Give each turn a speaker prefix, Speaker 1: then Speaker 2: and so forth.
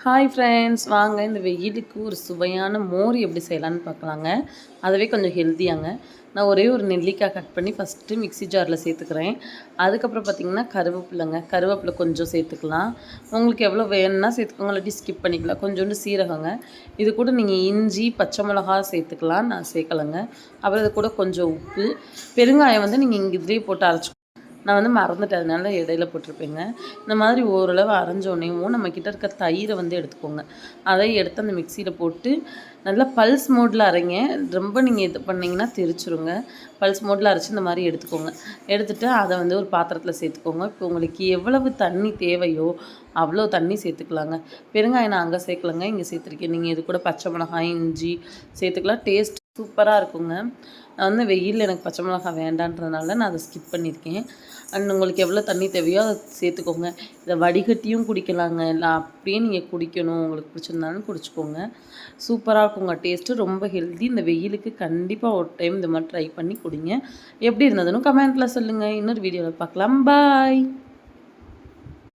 Speaker 1: Hi friends, வாங்க இந்த வெயிலுக்கு ஒரு சுவையான மோர் எப்படி செய்யலான்னு பார்க்கலாங்க. அதுவே கொஞ்சம் ஹெல்த்தியாங்க. நான் ஒரே ஒரு நெல்லிக்காய் கட் பண்ணி ஃபஸ்ட்டு மிக்ஸி ஜாரில் சேர்த்துக்கிறேன். அதுக்கப்புறம் பார்த்திங்கன்னா கருவேப்பிலை கொஞ்சம் சேர்த்துக்கலாம். உங்களுக்கு எவ்வளோ வேணும்னா சேர்த்துக்கோங்க, இல்லாட்டி ஸ்கிப் பண்ணிக்கலாம். கொஞ்சோண்டு சீரகங்க, இது கூட நீங்கள் இஞ்சி பச்சை மிளகா சேர்த்துக்கலாம். நான் சேர்க்கலைங்க. அப்புறம் இது கூட கொஞ்சம் உப்பு, பெருங்காயம் நீங்கள் இங்கே இதுலேயே போட்டு அரைச்சி, நான் மறந்துட்டேன், அதனால இடையில போட்டிருப்பேங்க. இந்த மாதிரி ஓரளவு அரைஞ்சோடனேவும் நம்ம கிட்ட இருக்க தயிரை எடுத்துக்கோங்க. அதை எடுத்து அந்த மிக்சியில் போட்டு நல்லா பல்ஸ் மோடில் அரைங்க. ரொம்ப நீங்கள் இது பண்ணிங்கன்னா தெரிச்சிருங்க. பல்ஸ் மோடில் அரைச்சி இந்த மாதிரி எடுத்துக்கோங்க. எடுத்துகிட்டு அதை ஒரு பாத்திரத்தில் சேர்த்துக்கோங்க. இப்போ உங்களுக்கு எவ்வளவு தண்ணி தேவையோ அவ்வளோ தண்ணி சேர்த்துக்கலாங்க. பெருங்காயம் நான் அங்கே சேர்க்கலங்க, இங்கே சேர்த்துருக்கேன். நீங்கள் இது கூட பச்சை மிளகாய் இஞ்சி சேர்த்துக்கலாம். டேஸ்ட் சூப்பராக இருக்குங்க. நான் வெயிலில் எனக்கு பச்சை மிளகாய் வேண்டான்றதுனால நான் அதை ஸ்கிப் பண்ணியிருக்கேன். அண்ட் உங்களுக்கு எவ்வளோ தண்ணி தேவையோ அதை சேர்த்துக்கோங்க. இதை வடிகட்டியும் குடிக்கலாங்க, இல்லை அப்படியே நீங்கள் குடிக்கணும் உங்களுக்கு பிடிச்சிருந்தாலும் குடிச்சிக்கோங்க. சூப்பராக இருக்குங்க. டேஸ்ட்டு ரொம்ப ஹெல்த்தி. இந்த வெயிலுக்கு கண்டிப்பாக ஒரு டைம் இந்த மாதிரி ட்ரை பண்ணி குடிங்க. எப்படி இருந்ததுன்னு கமெண்ட்டில் சொல்லுங்கள். இன்னொரு வீடியோவில் பார்க்கலாம். பாய்.